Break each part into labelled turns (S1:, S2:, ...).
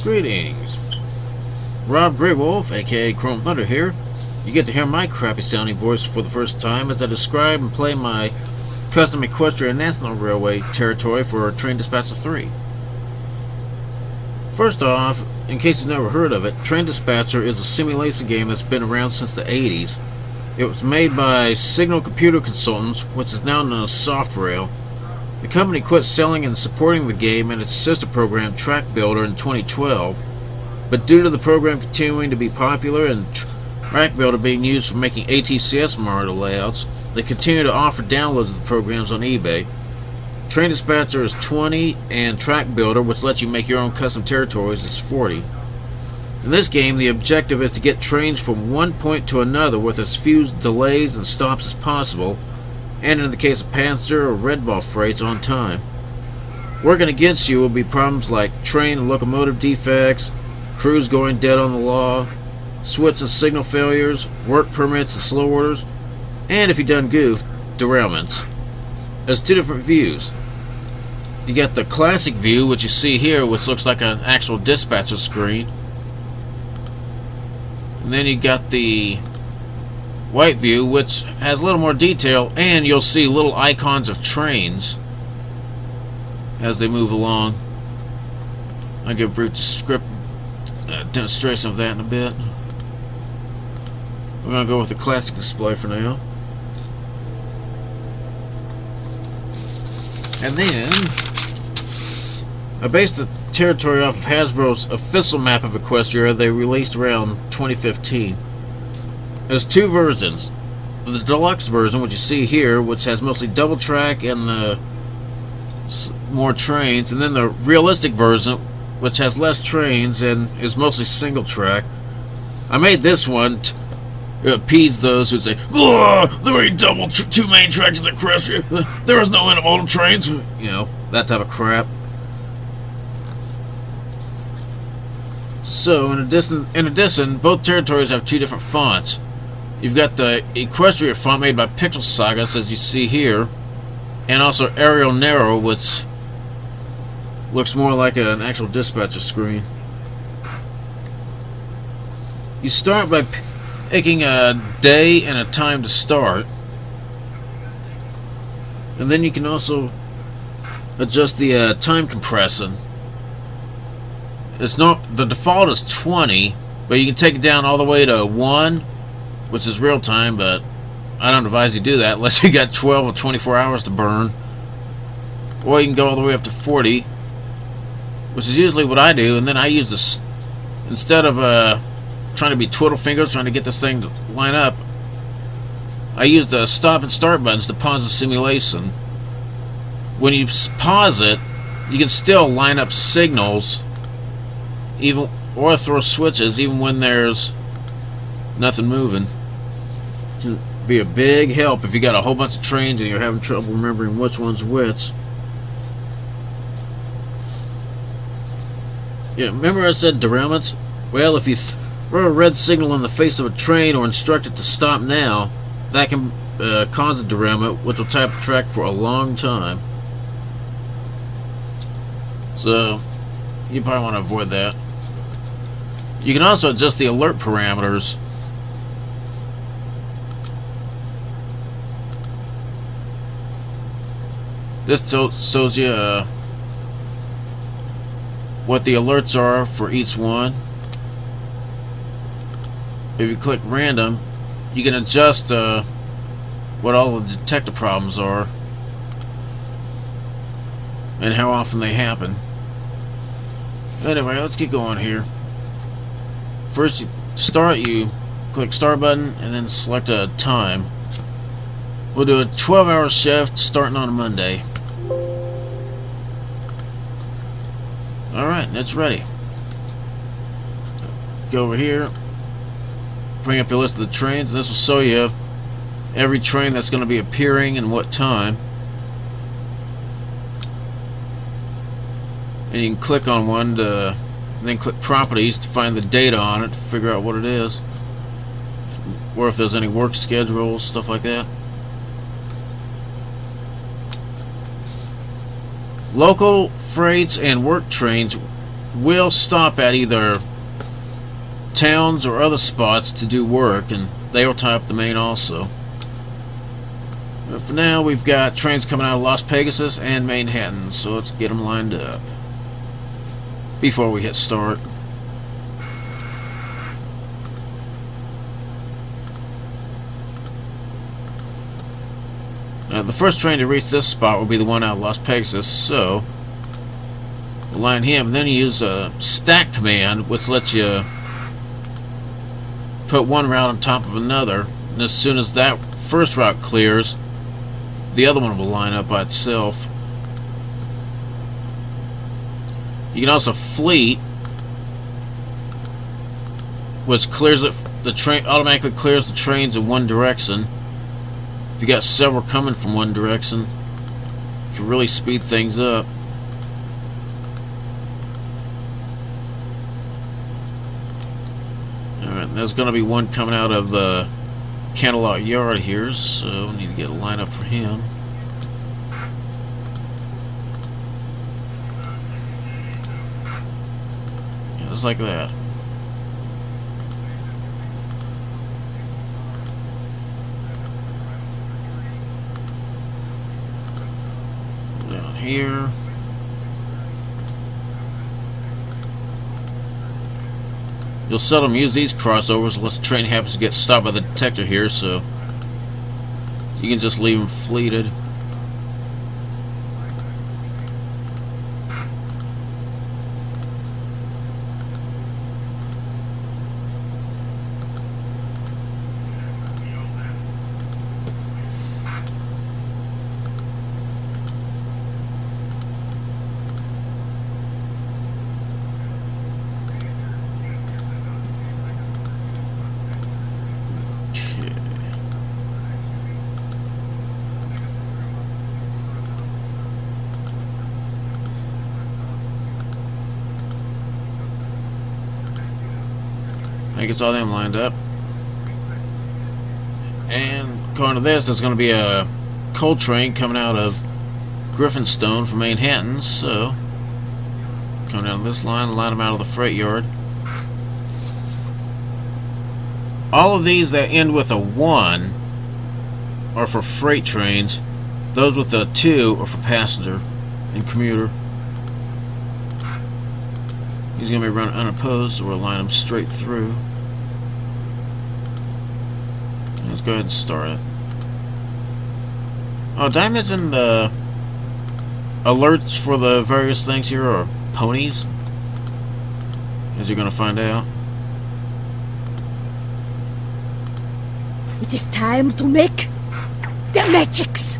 S1: Greetings. Rob Greywolf, aka Chrome Thunder here. You get to hear my crappy sounding voice for the first time as I describe and play my custom Equestria National Railway territory for Train Dispatcher 3. First off, in case you've never heard of it, Train Dispatcher is a simulation game that's been around since the 80s. It was made by Signal Computer Consultants, which is now known as SoftRail. The company quit selling and supporting the game and its sister program Track Builder in 2012, but due to the program continuing to be popular and Track Builder being used for making ATCS model layouts, they continue to offer downloads of the programs on eBay. Train Dispatcher is 20 and Track Builder, which lets you make your own custom territories, is 40. In this game, the objective is to get trains from one point to another with as few delays and stops as possible, and in the case of passenger or red ball freights, on time. Working against you will be problems like train and locomotive defects, crews going dead on the law, switch and signal failures, work permits and slow orders, and if you done goof, derailments. There's two different views. You got the classic view, which you see here, which looks like an actual dispatcher screen. And then you got the white view, which has a little more detail, and you'll see little icons of trains as they move along. I'll give a brief demonstration of that in a bit. We're going to go with the classic display for now. And then I based the territory off of Hasbro's official map of Equestria they released around 2015. There's two versions. The deluxe version, which you see here, which has mostly double track and the more trains, and then the realistic version, which has less trains and is mostly single track. I made this one to appease those who say, there ain't two main tracks in Equestria. There is no intermodal trains. You know, that type of crap. So, in addition, both territories have two different fonts. You've got the Equestria font made by Pixel Saga, as you see here, and also Arial Narrow, which looks more like an actual dispatcher screen. You start by picking a day and a time to start, and then you can also adjust the time compression. It's not, the default is 20, but you can take it down all the way to 1, which is real time, but I don't advise you do that unless you got 12 or 24 hours to burn. Or you can go all the way up to 40, which is usually what I do, and then I use this, instead of trying to be twiddle fingers trying to get this thing to line up, I use the stop and start buttons to pause the simulation. When you pause it, you can still line up signals, even, or throw switches even when there's nothing moving. It can be a big help if you got a whole bunch of trains and you're having trouble remembering which one's which. Yeah, remember I said derailments? Well, if you throw a red signal in the face of a train or instruct it to stop now, that can cause a derailment, which will tie up the track for a long time. So, you probably want to avoid that. You can also adjust the alert parameters. This shows you what the alerts are for each one. If you click random, you can adjust what all the detector problems are and how often they happen. Anyway, let's get going here. First, you click start button and then select a time. We'll do a 12-hour shift starting on a Monday. Alright, that's ready. Go over here, bring up your list of the trains, and this will show you every train that's going to be appearing and what time. And you can click on one to, and then click properties to find the data on it to figure out what it is, or if there's any work schedules, stuff like that. Local freights and work trains will stop at either towns or other spots to do work, and they will tie up the main also. But for now, we've got trains coming out of Las Pegasus and Manhattan, so let's get them lined up before we hit start. The first train to reach this spot will be the one out of Las Pegasus, so we'll line him, and then you use a stack command, which lets you put one route on top of another, and as soon as that first route clears, the other one will line up by itself. You can also fleet, which clears it. The train automatically clears the trains in one direction. If you got several coming from one direction, you can really speed things up. Alright, there's going to be one coming out of the Canterlot Yard here, so we need to get a line up for him. Yeah, just like that. Down here. You'll seldom use these crossovers unless the train happens to get stopped by the detector here, so you can just leave them fleeted. That gets all them lined up. And going to this, there's going to be a coal train coming out of Griffinstone from Manhattan, so coming down this line them out of the freight yard. All of these that end with a 1 are for freight trains. Those with a 2 are for passenger and commuter. He's going to be running unopposed, so we'll line him straight through. Let's go ahead and start it. Oh, did I mention the alerts for the various things here are ponies? As you're going to find out.
S2: It is time to make the magics.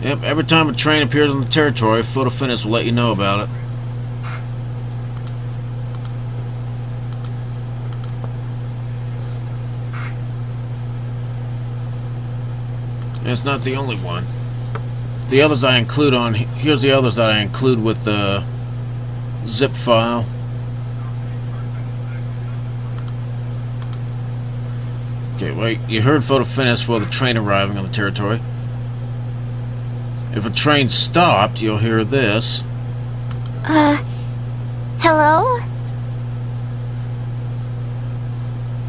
S1: Yep, every time a train appears on the territory, Photo Finish will let you know about it. And it's not the only one. The others I include on... Here's the others that I include with the zip file. Okay, wait. You heard Photo Finish for the train arriving on the territory. If a train stopped, you'll hear this.
S2: Hello?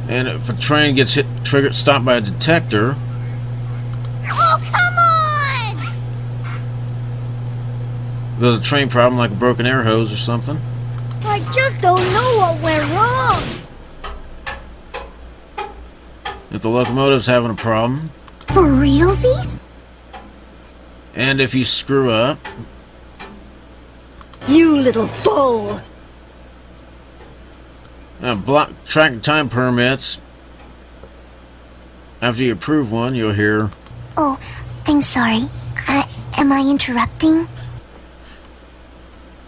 S1: And if a train gets stopped by a detector...
S2: Oh, come on!
S1: There's a train problem like a broken air hose or something.
S2: I just don't know what went wrong.
S1: If the locomotive's having a problem.
S2: For realsies?
S1: And if you screw up.
S2: You little fool!
S1: Block track and time permits. After you approve one, you'll hear...
S3: Oh, I'm sorry. Am I interrupting?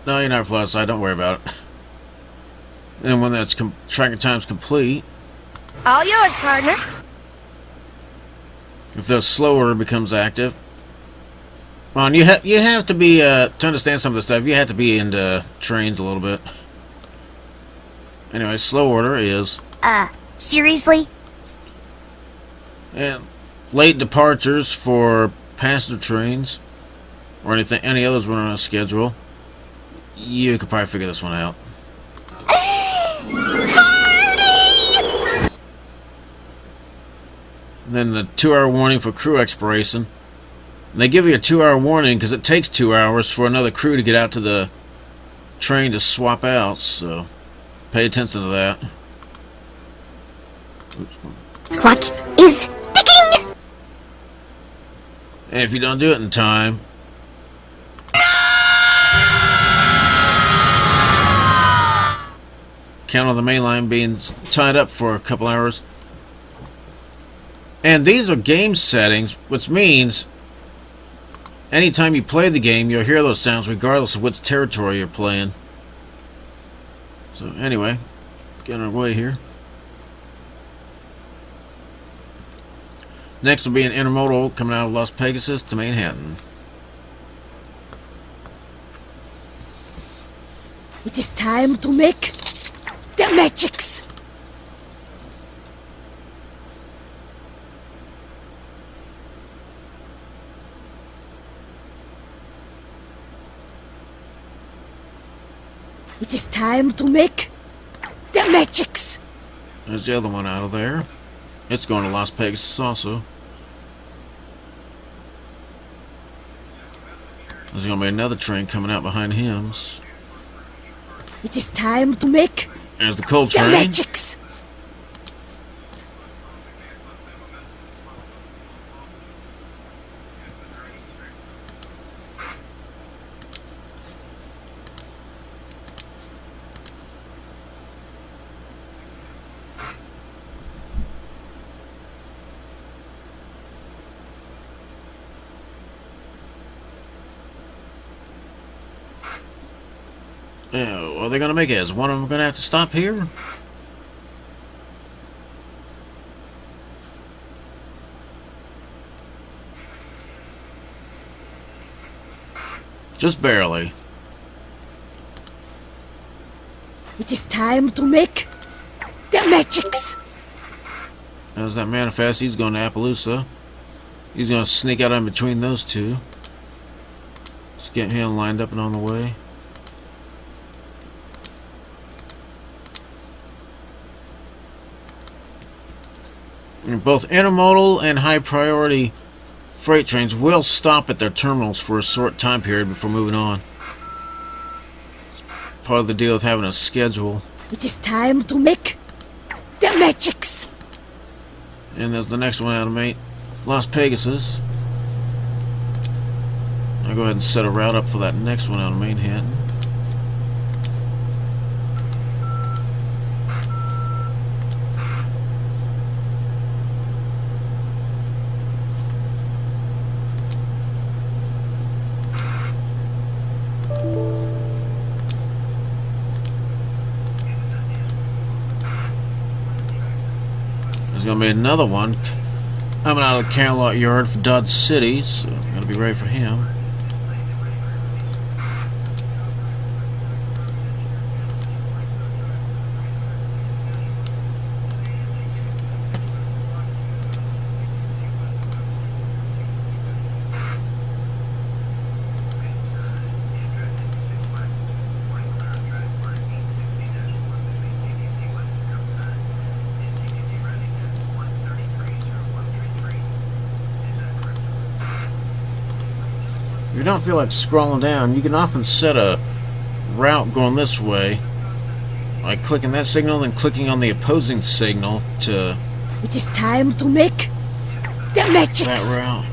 S1: No, you're not flat side. Don't worry about it. And when that's track and time's complete...
S2: All yours, partner.
S1: If the slow order becomes active... Well, and you have to be... to understand some of this stuff, you have to be into trains a little bit. Anyway, slow order is...
S3: Seriously?
S1: And late departures for passenger trains or any others running on a schedule. You could probably figure this one out. Then the 2-hour warning for crew expiration. And they give you a 2-hour warning because it takes 2 hours for another crew to get out to the train to swap out, so pay attention to that. Oops.
S3: Clock is ticking!
S1: And if you don't do it in time, count on the main line being tied up for a couple hours. And these are game settings, which means anytime you play the game, you'll hear those sounds regardless of which territory you're playing. So anyway, get our way here. Next will be an intermodal coming out of Las Pegasus to Manhattan.
S2: It is time to make the magics. It is time to make the magics.
S1: There's the other one out of there. It's going to Las Pegasus also. There's going to be another train coming out behind him.
S2: It is time to make
S1: There's the coal
S2: the
S1: train.
S2: magics.
S1: Yeah, what are they going to make it? Is one of them going to have to stop here? Just barely.
S2: It is time to make the magics.
S1: As that manifest, he's going to Appaloosa. He's going to sneak out in between those two. Just get him lined up and on the way. And both intermodal and high priority freight trains will stop at their terminals for a short time period before moving on. It's part of the deal with having a schedule.
S2: It is time to make the magics.
S1: And there's the next one out of Las Pegasus. I'll go ahead and set a route up for that next one out of Manhattan. There's going to be another one coming out of the Camelot Yard for Dodge City, so I'm going to be ready for him. If you don't feel like scrolling down, you can often set a route going this way by clicking that signal, then clicking on the opposing signal to
S2: It is time to make the magics.
S1: that route.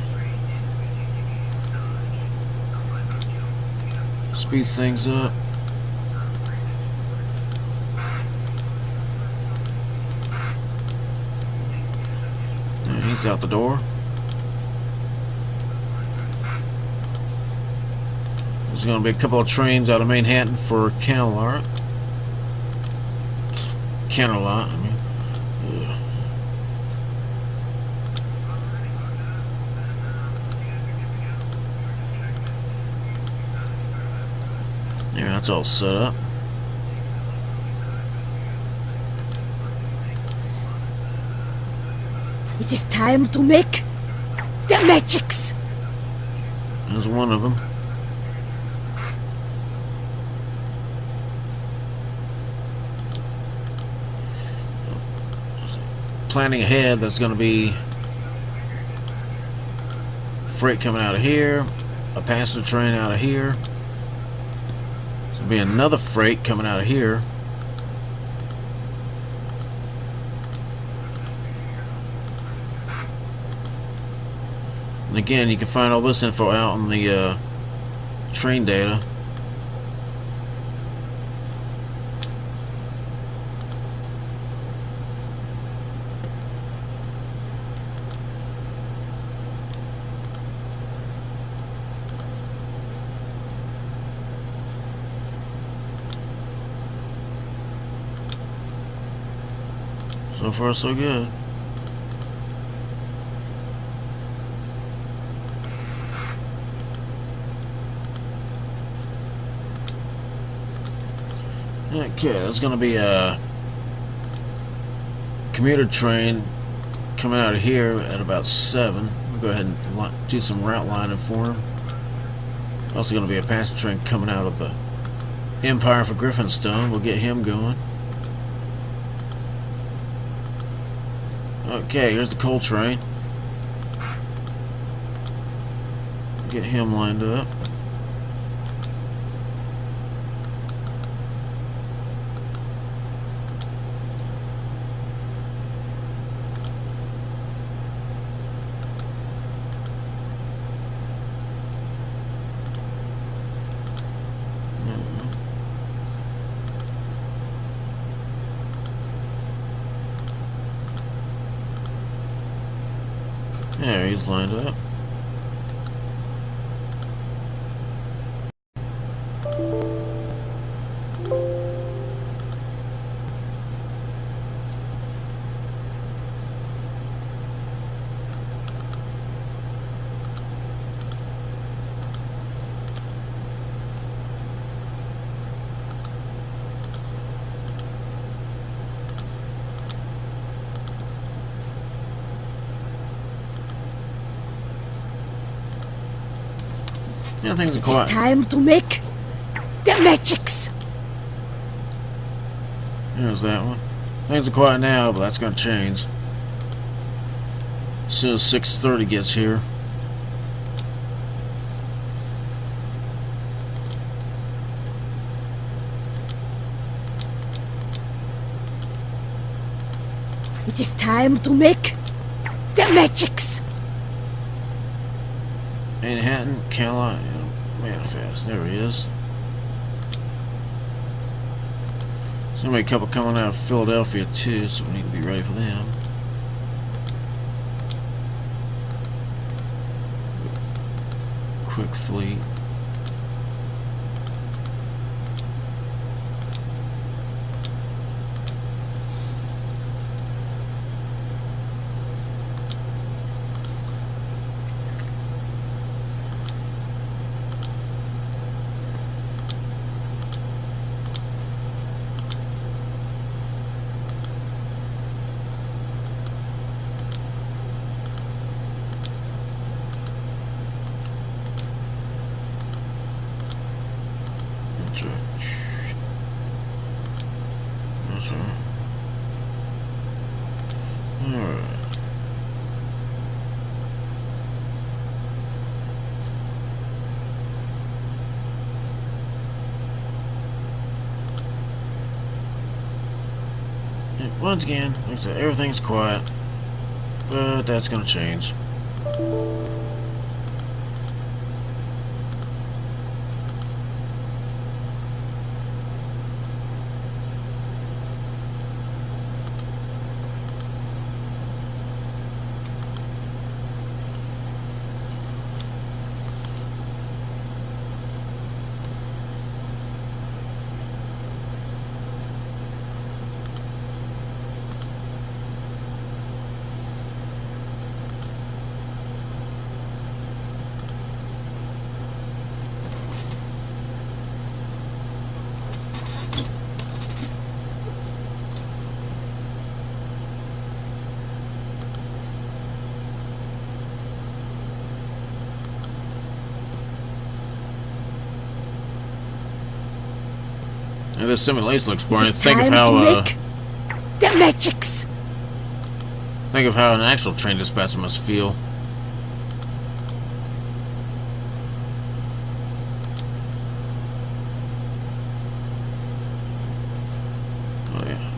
S1: Speeds things up. And he's out the door. There's going to be a couple of trains out of Manhattan for Camelot. Camelot, I mean. Ugh. Yeah, that's all set up.
S2: It is time to make the magics.
S1: There's one of them. planning ahead. There's going to be freight coming out of here, a passenger train out of here. There's going to be another freight coming out of here. And again, you can find all this info out on the train data. So far, so good. Okay, there's going to be a commuter train coming out of here at about 7. We'll go ahead and do some route lining for him. Also going to be a passenger train coming out of the Empire for Griffinstone. We'll get him going. Okay, here's the coal train. Get him lined up. There, he's lined up. Yeah, things are
S2: It
S1: quiet.
S2: is time to make the magics.
S1: There's that one. Things are quiet now, but that's going to change as soon as 6:30 gets here.
S2: It is time to make the magics.
S1: Manhattan, Carolina, Manifest. There he is. There's going to be a couple coming out of Philadelphia too, so we need to be ready for them. Quick fleet. Alright. Once again, like I said, everything's quiet, but that's going to change. And this simulation looks boring.
S2: It is
S1: Think of
S2: time
S1: how
S2: to make the magics.
S1: Think of how an actual train dispatcher must feel. Oh yeah.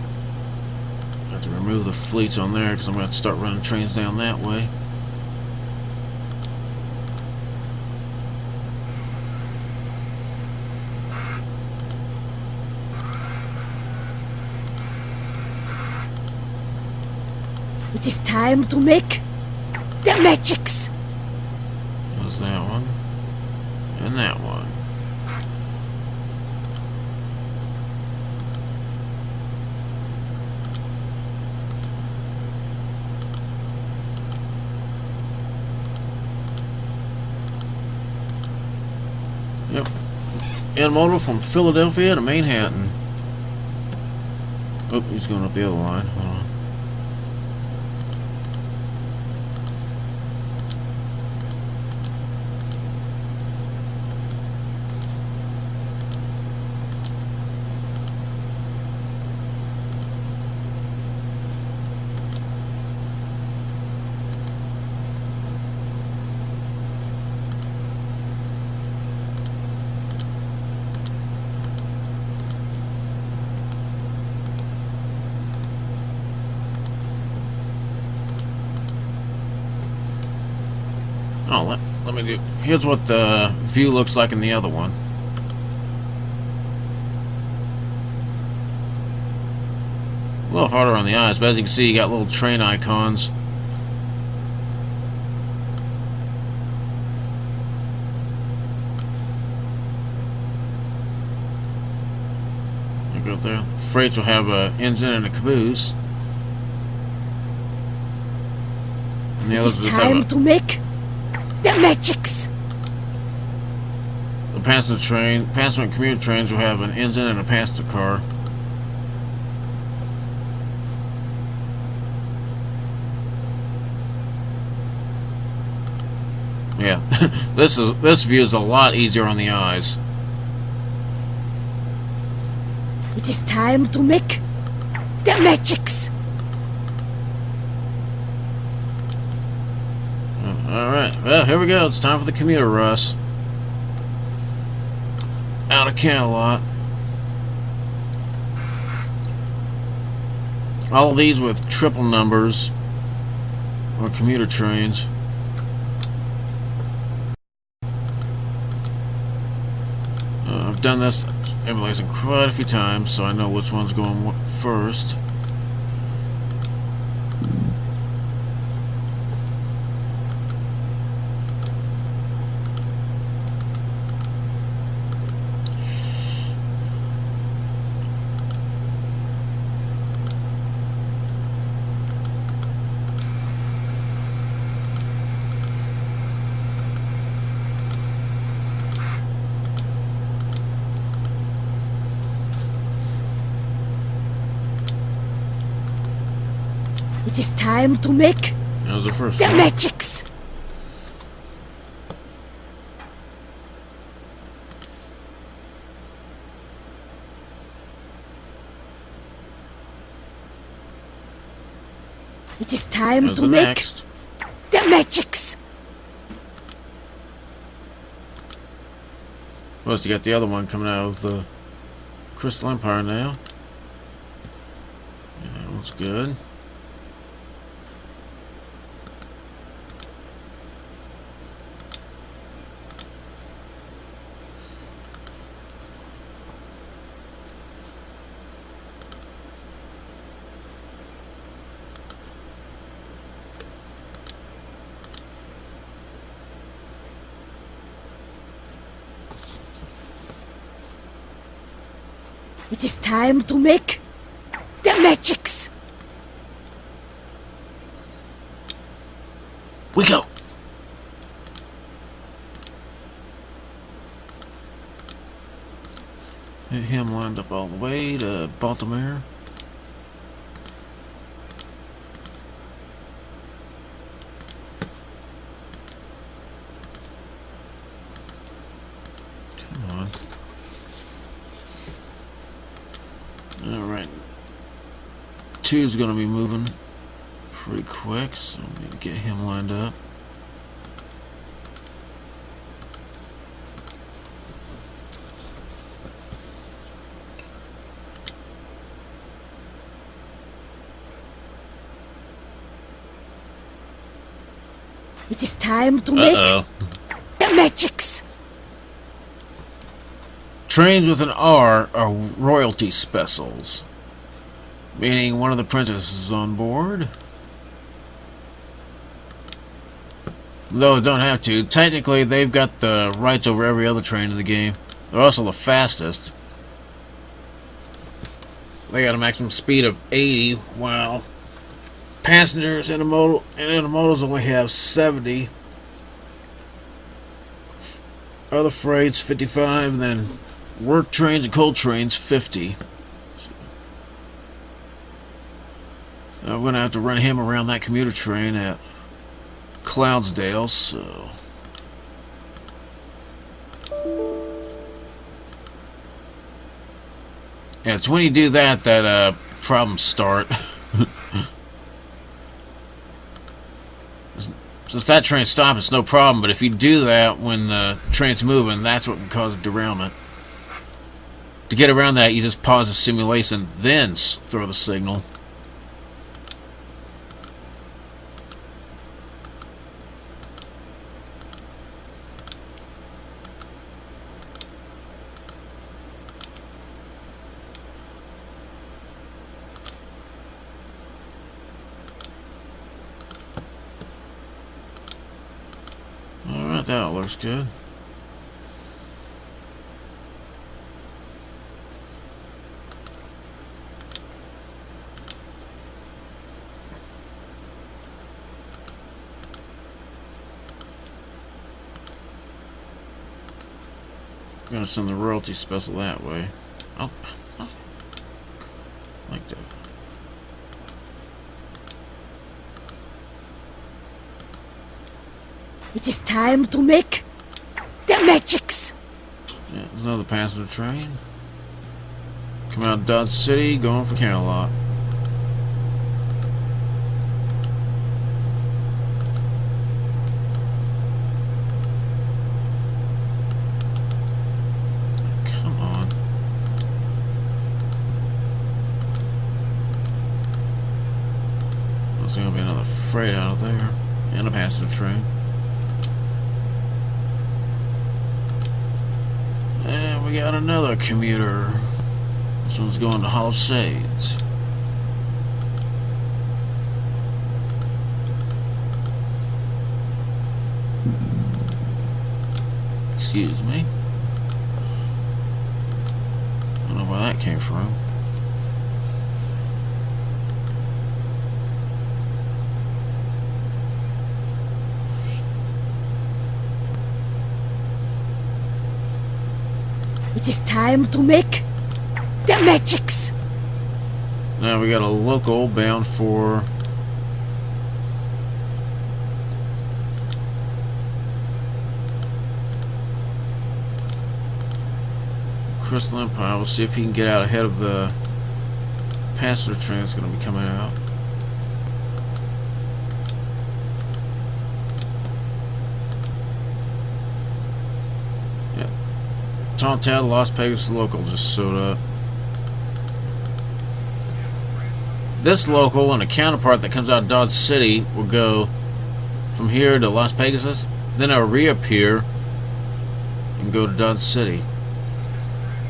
S1: I have to remove the fleets on there because I'm going to have to start running trains down that way.
S2: It is time to make the magics.
S1: There's that one. And that one. Yep. Intermodal from Philadelphia to Manhattan. Oh, he's going up the other line. Hold on. Oh, let me do. Here's what the view looks like in the other one. A little harder on the eyes, but as you can see, you got little train icons. Look up there. Freights will have an engine and a caboose. And the
S2: It
S1: others
S2: is
S1: just have
S2: time
S1: a.
S2: to make the magics.
S1: The passenger and commuter trains will have an engine and a passenger car. Yeah, this view is a lot easier on the eyes.
S2: It is time to make the magics.
S1: Alright, well, here we go. It's time for the commuter rush. Out of Camelot. All of these with triple numbers or commuter trains. I've done this emulation quite a few times, so I know which one's going first.
S2: It is time to make
S1: That was the first
S2: the
S1: one.
S2: magics. It is time
S1: There's
S2: to
S1: the
S2: make
S1: next.
S2: the magics.
S1: Plus, you got the other one coming out of the Crystal Empire now. Yeah, that looks good.
S2: It is time to make the magics.
S1: We go! Hit him lined up all the way to Baltimore. Come on. Alright. Two's gonna be moving pretty quick, so I need to get him lined up.
S2: It is time to make the magics.
S1: Trains with an R are royalty specials, meaning one of the princesses is on board. Though don't have to. Technically, they've got the rights over every other train in the game. They're also the fastest. They got a maximum speed of 80, while passengers and intermodals only have 70. Other freights 55, and then work trains and coal trains 50. I'm going to have to run him around that commuter train at Cloudsdale, so... Yeah, it's when you do that problems start. Since that train stops, it's no problem, but if you do that when the train's moving, that's what can cause a derailment. To get around that, you just pause the simulation, then throw the signal. Alright, that looks good. I'm gonna send the royalty special that way. Oh, like that.
S2: It is time to make the magics.
S1: Yeah, there's another passenger train. Come out of Dodge City, going for Camelot. Come on. There's gonna be another freight out of there. And a passenger train. And we got another commuter. This one's going to Hollow Shades. Excuse me. I don't know where that came from.
S2: It is time to make the magics.
S1: Now we got a local bound for Crystal Empire. We'll see if he can get out ahead of the passenger train that's going to be coming out. Yep. Tontat, Las Vegas local just showed up. This local and a counterpart that comes out of Dodge City will go from here to Las Vegas, then it'll reappear and go to Dodge City.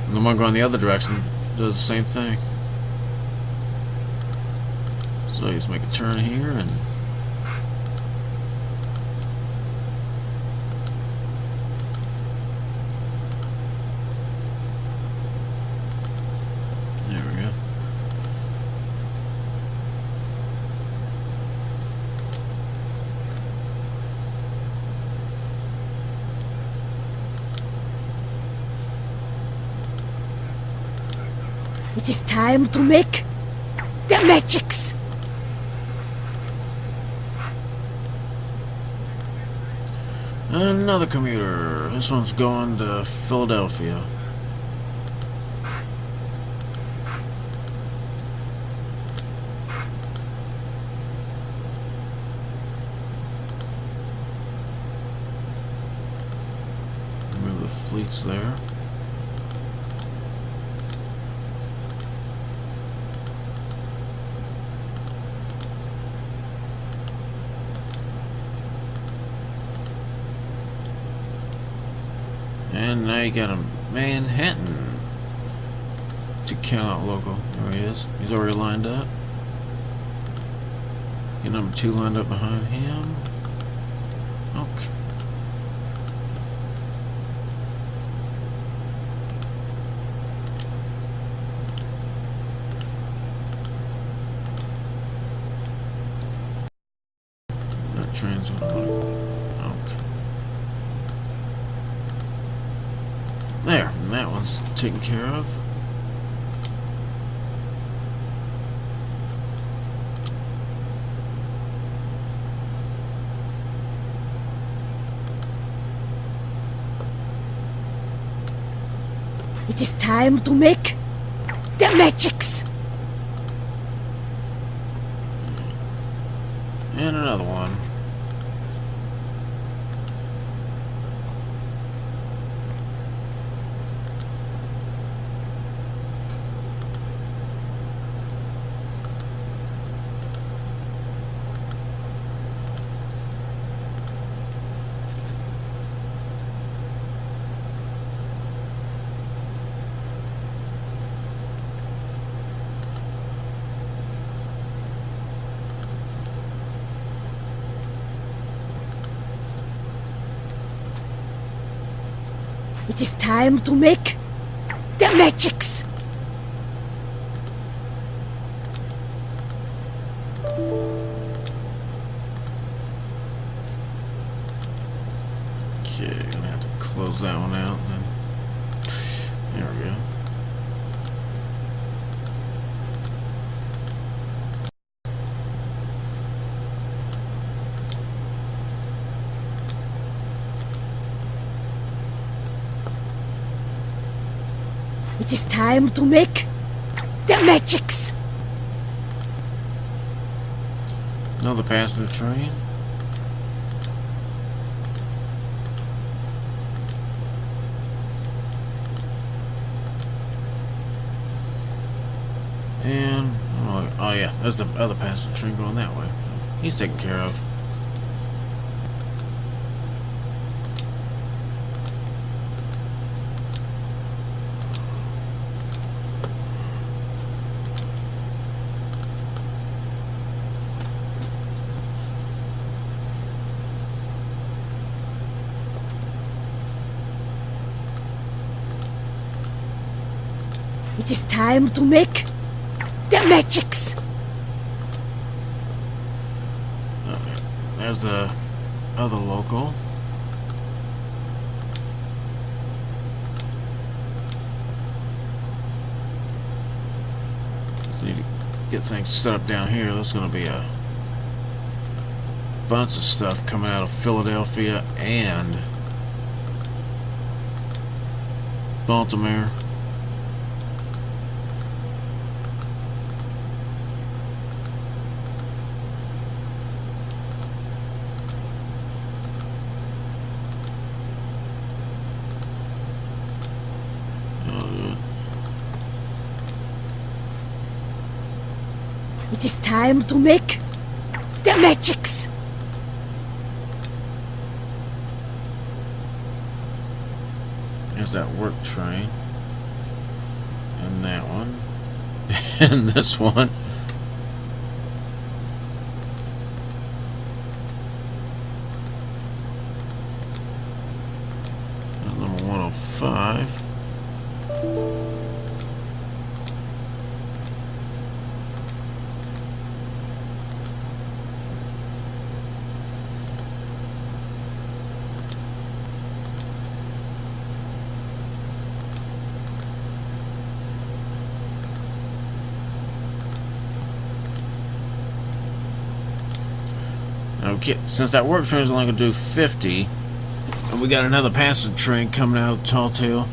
S1: And the one going the other direction does the same thing. So you just make a turn here and there we go.
S2: It is time to make the magics.
S1: Another commuter. This one's going to Philadelphia. fleets there. And now you got a Manhattan to count out local. There he is. He's already lined up. Get number 2 lined up behind him. Okay. That train's on. Okay. There, and that one's taken care of.
S2: It is time to make the magics.
S1: And another one.
S2: It is time to make the magics.
S1: Okay, gonna have to close that one out then. There we go.
S2: It is time to make the magics.
S1: Another passenger train. And oh yeah, there's the other passenger train going that way. He's taken care of.
S2: It is time to make the magics.
S1: Okay, there's the other local. Just need to get things set up down here. There's going to be a bunch of stuff coming out of Philadelphia and Baltimore.
S2: It is time to make the magics.
S1: There's that work train. And that one. And this one. And number 105. Okay, since that work train is only going to do 50, and we got another passenger train coming out of the Tall Tale.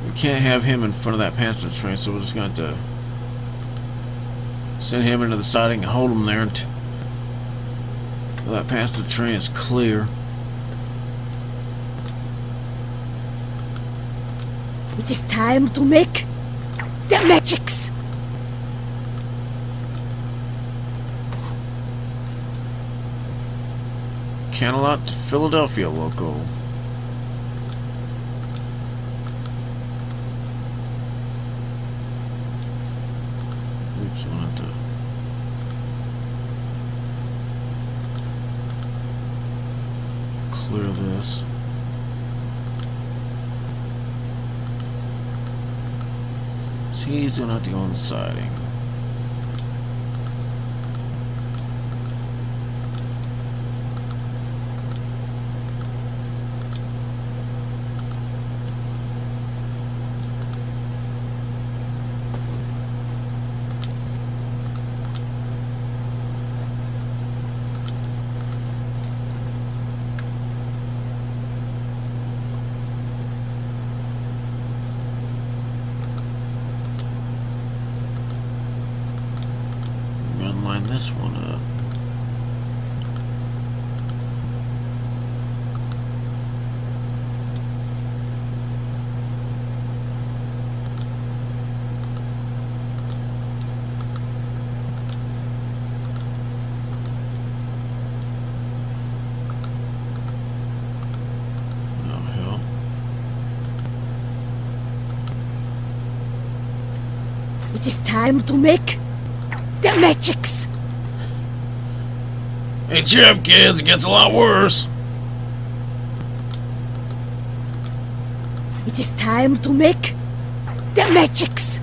S1: We can't have him in front of that passenger train, so we're just going to send him into the siding and hold him there until that passenger train is clear.
S2: It is time to make the magics.
S1: Canalot to Philadelphia loco. Oops, I want to. Clear this. So he's gonna have to go on the siding. Line this one up. Oh hell.
S2: It is time to make the magics.
S1: Hey, cheer up, kids. It gets a lot worse.
S2: It is time to make the magics.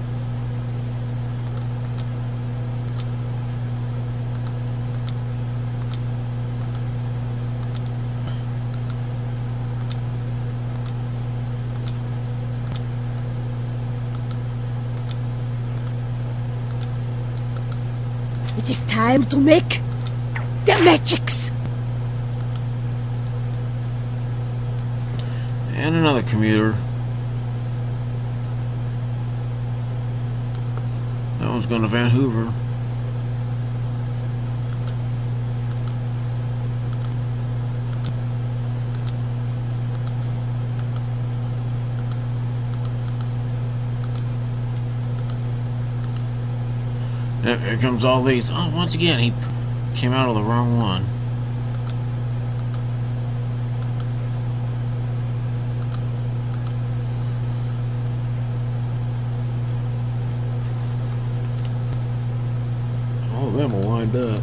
S2: It is time to make the magics.
S1: And another commuter. That one's going to Van Hoover. Yep, here comes all these. Oh, once again, he came out of the wrong one. All of them will wind up.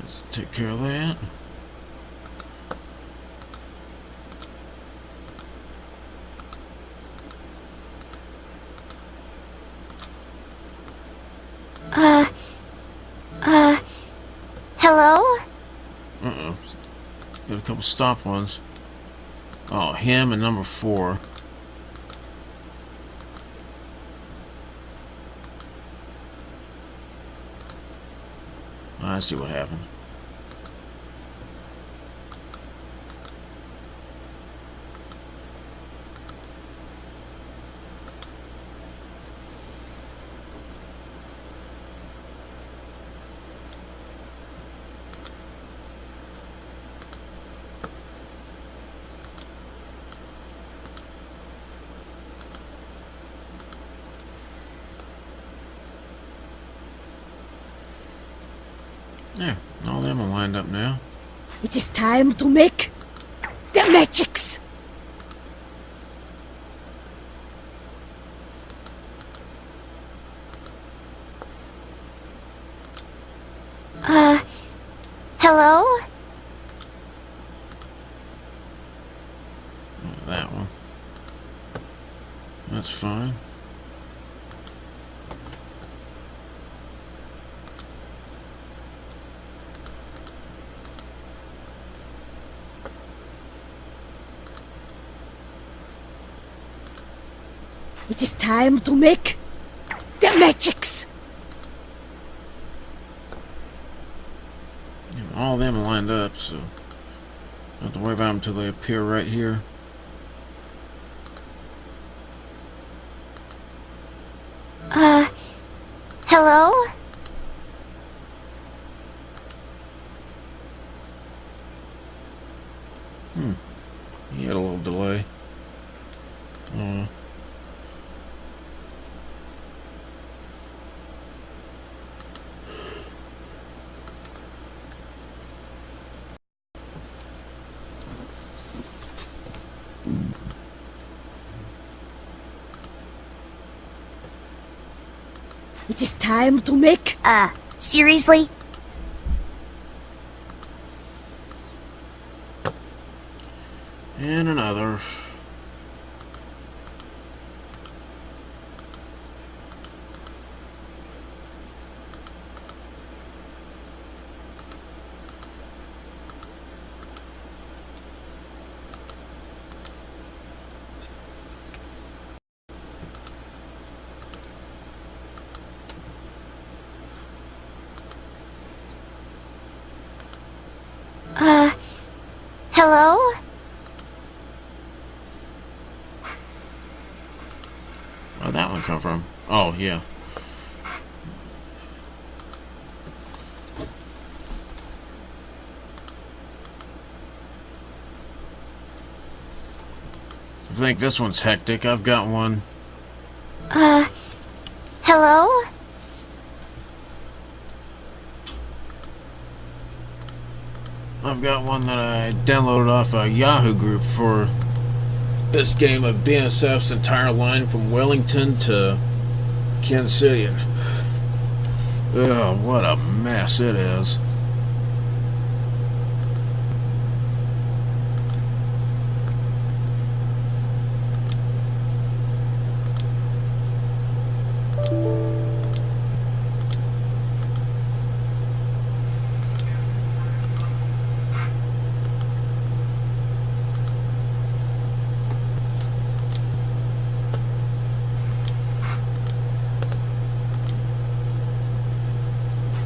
S1: Let's take care of that.
S3: Hello?
S1: Uh-oh. Got a couple stop ones. Oh, him and number 4. I see what happened. Yeah, all them are lined up now.
S2: It is time to make the magics.
S3: Hello?
S1: That one. That's fine.
S2: It is time to make the magics.
S1: And all of them are lined up, so don't have to worry about them until they appear right here.
S3: Hello?
S1: He had a little delay.
S2: It is time to make...
S3: Seriously?
S1: And another.
S3: Hello?
S1: Where'd that one come from? Oh, yeah. I think this one's hectic. I've got one.
S3: Hello?
S1: I've got one that I downloaded off a Yahoo group for this game of BNSF's entire line from Wellington to Kansas City. And, oh, what a mess it is.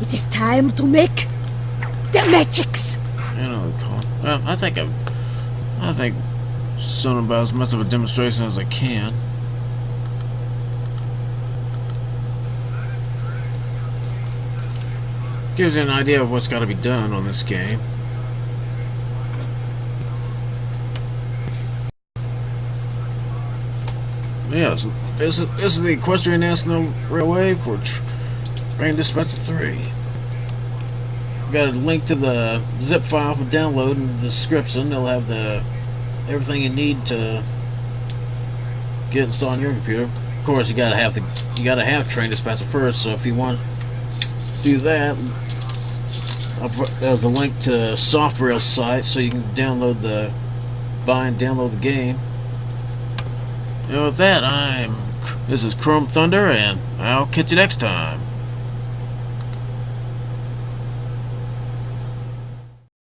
S2: It is time to make the magics.
S1: I know what they call it. Well, I think son about as much of a demonstration as I can. Gives you an idea of what's got to be done on this game. Yes, this is the Equestria National Railway for Train Disptcher 3. Got a link to the zip file for download in the description. They'll have everything you need to get installed on your computer. Of course, you gotta have Train Disptcher first. So if you want to do that, there's a link to Software site so you can download the game. And with that, this is Chrome Thunder, and I'll catch you next time.